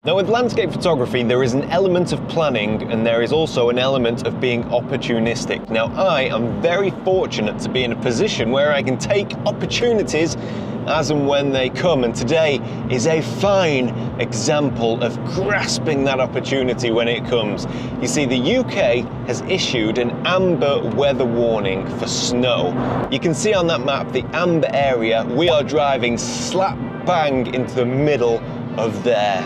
Now with landscape photography, there is an element of planning and there is also an element of being opportunistic. Now I am very fortunate to be in a position where I can take opportunities as and when they come, and today is a fine example of grasping that opportunity when it comes. You see, the UK has issued an amber weather warning for snow. You can see on that map the amber area. We are driving slap bang into the middle of there.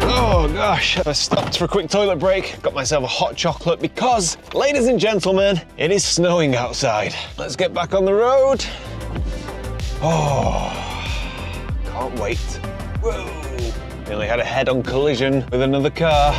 Oh gosh, I stopped for a quick toilet break, got myself a hot chocolate because, ladies and gentlemen, it is snowing outside. Let's get back on the road. Oh, can't wait. Whoa, nearly had a head-on collision with another car.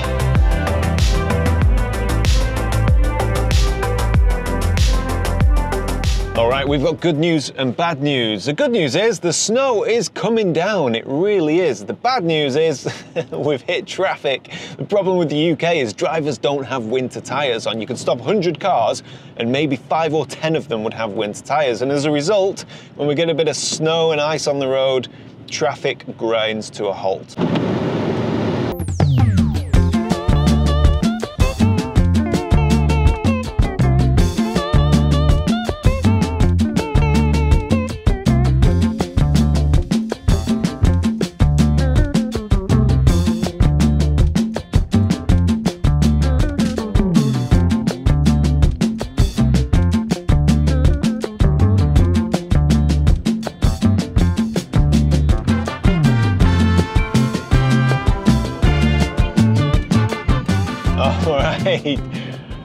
All right, we've got good news and bad news. The good news is the snow is coming down, it really is. The bad news is we've hit traffic. The problem with the UK is drivers don't have winter tyres on. You can stop 100 cars and maybe 5 or 10 of them would have winter tyres. And as a result, when we get a bit of snow and ice on the road, traffic grinds to a halt.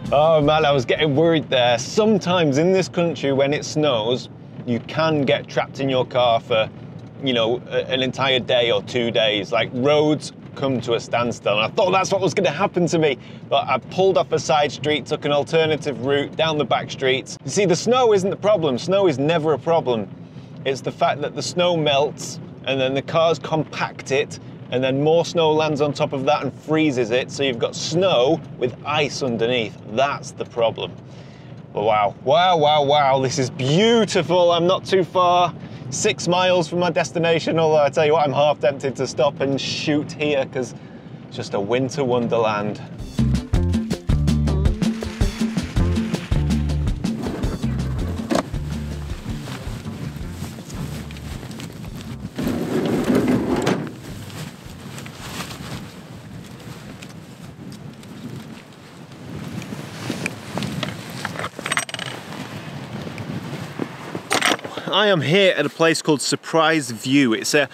Oh man, I was getting worried there. Sometimes in this country when it snows, you can get trapped in your car for, you know, an entire day or 2 days. Like roads come to a standstill. And I thought that's what was going to happen to me. But I pulled off a side street, took an alternative route down the back streets. You see, the snow isn't the problem. Snow is never a problem. It's the fact that the snow melts and then the cars compact it, and then more snow lands on top of that and freezes it, so you've got snow with ice underneath. That's the problem. But wow, wow, wow, wow, this is beautiful. I'm not too far, 6 miles from my destination, although I tell you what, I'm half tempted to stop and shoot here because it's just a winter wonderland. I am here at a place called Surprise View. It's a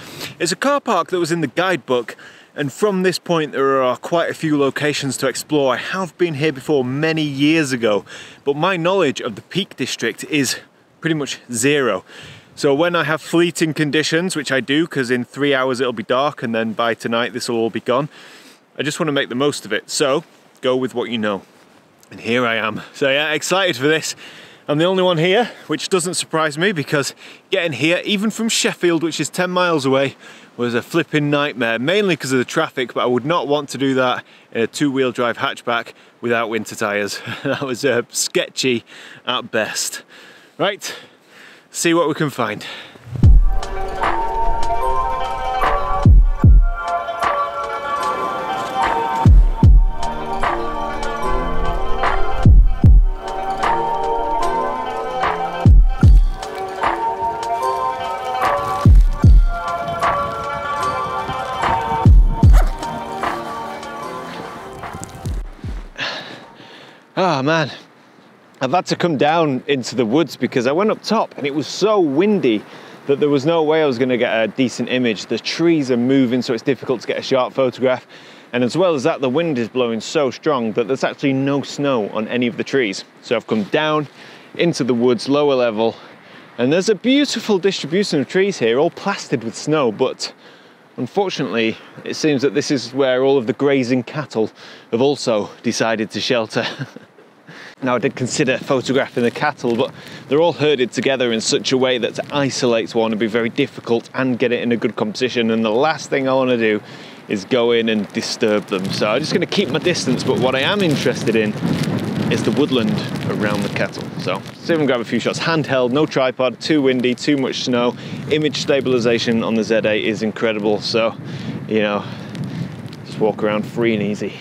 car park that was in the guidebook, and from this point there are quite a few locations to explore. I have been here before many years ago, but my knowledge of the Peak District is pretty much zero. So when I have fleeting conditions, which I do because in 3 hours it'll be dark and then by tonight this will all be gone, I just want to make the most of it. So go with what you know. And here I am. So yeah, excited for this. I'm the only one here, which doesn't surprise me because getting here, even from Sheffield, which is 10 miles away, was a flipping nightmare, mainly because of the traffic, but I would not want to do that in a 2-wheel drive hatchback without winter tyres. That was sketchy at best. Right, see what we can find. Oh man, I've had to come down into the woods because I went up top and it was so windy that there was no way I was going to get a decent image. The trees are moving, so it's difficult to get a sharp photograph. And as well as that, the wind is blowing so strong that there's actually no snow on any of the trees. So I've come down into the woods, lower level, and there's a beautiful distribution of trees here, all plastered with snow, but unfortunately, it seems that this is where all of the grazing cattle have also decided to shelter. Now, I did consider photographing the cattle, but they're all herded together in such a way that to isolate one would be very difficult and get it in a good composition. And the last thing I want to do is go in and disturb them. So I'm just going to keep my distance, but what I am interested in is the woodland around the kettle. So see if I can grab a few shots. Handheld, no tripod, too windy, too much snow. Image stabilization on the Z8 is incredible. So, you know, just walk around free and easy.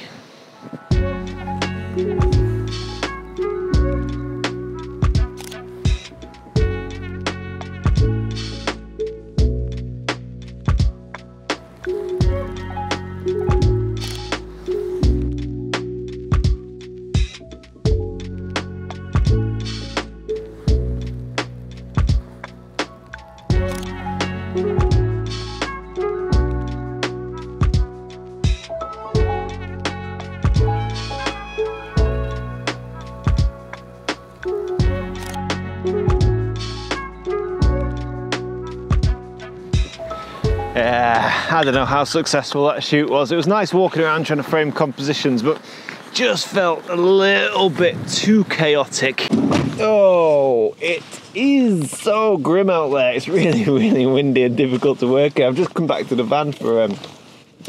I don't know how successful that shoot was. It was nice walking around trying to frame compositions, but just felt a little bit too chaotic. Oh, it is so grim out there. It's really, really windy and difficult to work at. I've just come back to the van for a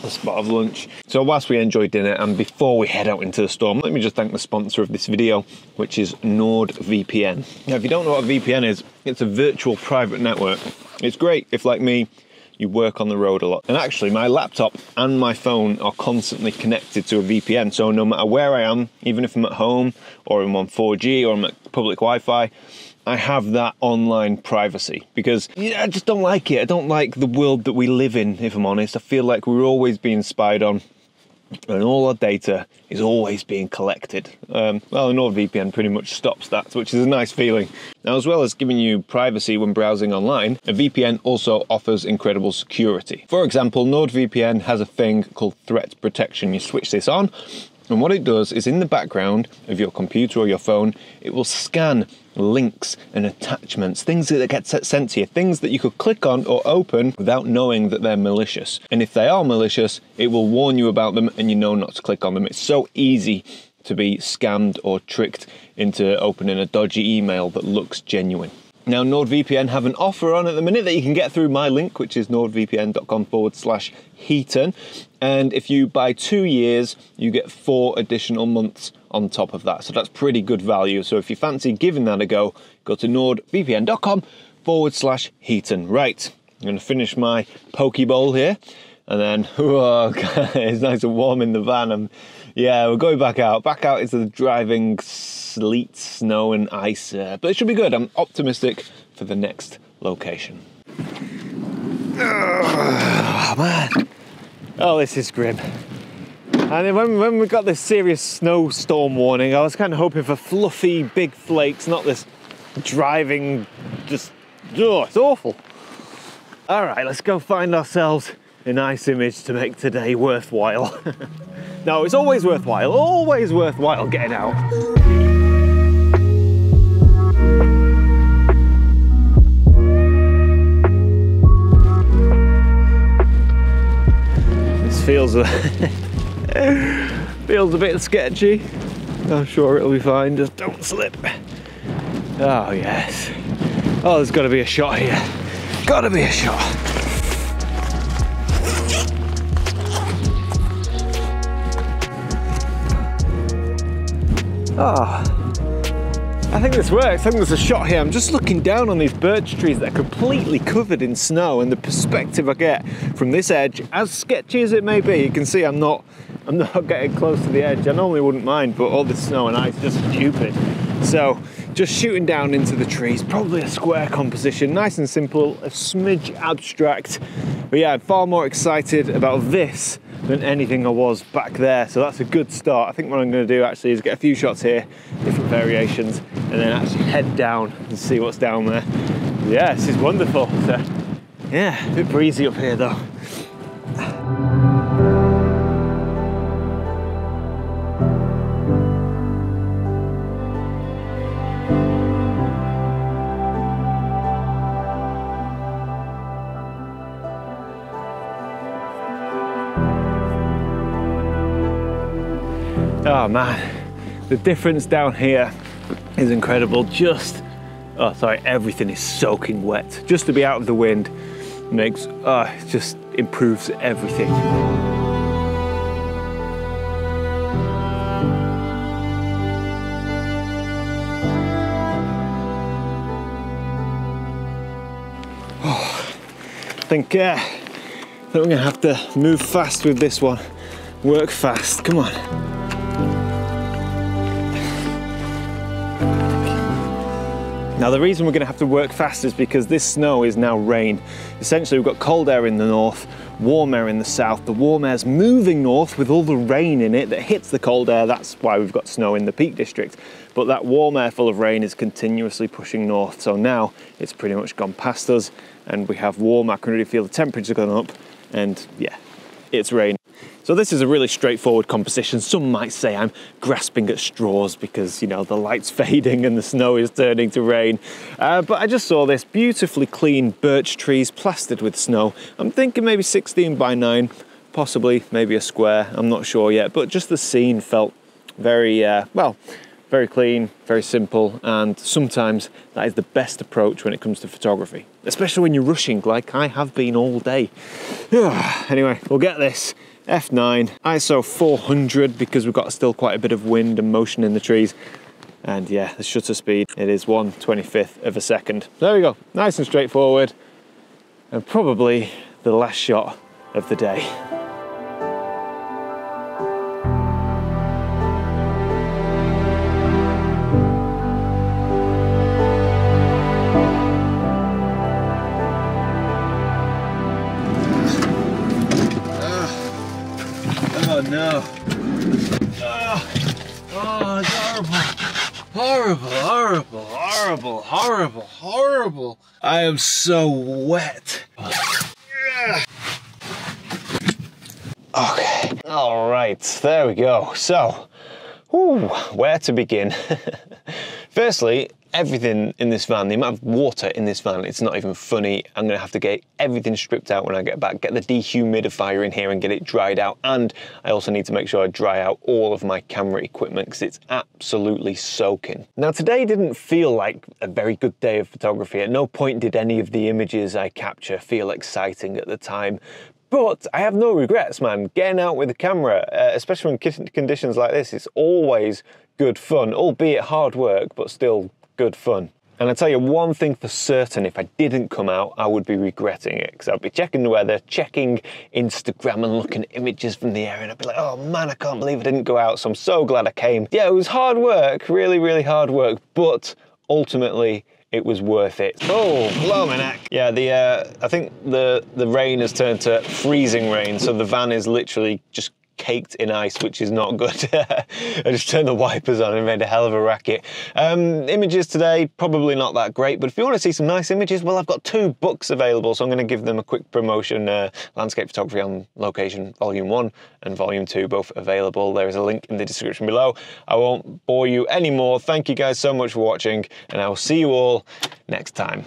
spot of lunch. So whilst we enjoy dinner and before we head out into the storm, let me just thank the sponsor of this video, which is NordVPN. Now, if you don't know what a VPN is, it's a virtual private network. It's great if, like me, you work on the road a lot. And actually, my laptop and my phone are constantly connected to a VPN. So no matter where I am, even if I'm at home or I'm on 4G or I'm at public Wi-Fi, I have that online privacy because I just don't like it. I don't like the world that we live in, if I'm honest. I feel like we're always being spied on and all our data is always being collected. Well, NordVPN pretty much stops that, which is a nice feeling. Now, as well as giving you privacy when browsing online, a VPN also offers incredible security. For example, NordVPN has a thing called threat protection. You switch this on, and what it does is in the background of your computer or your phone, it will scan links and attachments, things that get sent to you, things that you could click on or open without knowing that they're malicious. And if they are malicious, it will warn you about them and you know not to click on them. It's so easy to be scammed or tricked into opening a dodgy email that looks genuine. Now, NordVPN have an offer on at the minute that you can get through my link, which is nordvpn.com/Heaton. And if you buy 2 years, you get 4 additional months on top of that. So that's pretty good value. So if you fancy giving that a go, go to nordvpn.com/Heaton. Right, I'm going to finish my poke bowl here. And then, oh, it's nice and warm in the van. Yeah, we're going back out into the driving sleet, snow and ice. But it should be good. I'm optimistic for the next location. Oh, man. Oh, this is grim. And then when we got this serious snowstorm warning, I was kind of hoping for fluffy, big flakes, not this driving, just, oh, it's awful. All right, let's go find ourselves a nice image to make today worthwhile. No, it's always worthwhile getting out. This feels feels a bit sketchy. I'm sure it'll be fine, just don't slip. Oh yes. Oh, there's gotta be a shot here. Gotta be a shot. Oh, I think this works. I think there's a shot here. I'm just looking down on these birch trees that are completely covered in snow, and the perspective I get from this edge, as sketchy as it may be, you can see I'm not getting close to the edge. I normally wouldn't mind, but all this snow and ice is just stupid. So just shooting down into the trees, probably a square composition, nice and simple, a smidge abstract. But yeah, I'm far more excited about this than anything I was back there, so that's a good start. I think what I'm going to do actually is get a few shots here, different variations, and then actually head down and see what's down there. Yeah, this is wonderful. So, yeah, a bit breezy up here though. Oh man, the difference down here is incredible. Everything is soaking wet. Just to be out of the wind makes, it just improves everything. think we're gonna have to move fast with this one. Work fast, come on. Now the reason we're going to have to work fast is because this snow is now rain. Essentially we've got cold air in the north, warm air in the south. The warm air's moving north with all the rain in it that hits the cold air. That's why we've got snow in the Peak District. But that warm air full of rain is continuously pushing north. So now it's pretty much gone past us and we have warm. I can really feel the temperature going up and yeah, it's rain. So this is a really straightforward composition. Some might say I'm grasping at straws because, you know, the light's fading and the snow is turning to rain. But I just saw this beautifully clean birch trees plastered with snow. I'm thinking maybe 16 by 9, possibly maybe a square. I'm not sure yet, but just the scene felt very, well, very clean, very simple, and sometimes that is the best approach when it comes to photography, especially when you're rushing like I have been all day. Anyway, we'll get this. F9, ISO 400 because we've got still quite a bit of wind and motion in the trees. And yeah, the shutter speed, it is 1/25 of a second. There we go, nice and straightforward. And probably the last shot of the day. Oh no. Oh, it's horrible. Horrible, horrible, horrible, horrible. I am so wet. Okay, all right, there we go. So, where to begin? Firstly, everything in this van, the amount of water in this van, it's not even funny. I'm gonna have to get everything stripped out when I get back, get the dehumidifier in here and get it dried out. And I also need to make sure I dry out all of my camera equipment because it's absolutely soaking. Now today didn't feel like a very good day of photography. At no point did any of the images I capture feel exciting at the time. But I have no regrets, man. Getting out with the camera, especially in conditions like this, it's always good fun, albeit hard work, but still good fun. And I tell you one thing for certain, if I didn't come out, I would be regretting it because I'd be checking the weather, checking Instagram and looking at images from the air and I'd be like, oh man, I can't believe I didn't go out. So I'm so glad I came. Yeah, it was hard work, really, really hard work, but ultimately it was worth it. Oh, blow my neck. Yeah, I think the rain has turned to freezing rain. So the van is literally just caked in ice, which is not good. I just turned the wipers on and made a hell of a racket. Images today, probably not that great, but if you want to see some nice images, well, I've got 2 books available, so I'm going to give them a quick promotion. Landscape Photography on Location, Volume 1 and Volume 2, both available. There is a link in the description below. I won't bore you anymore. Thank you guys so much for watching, and I will see you all next time.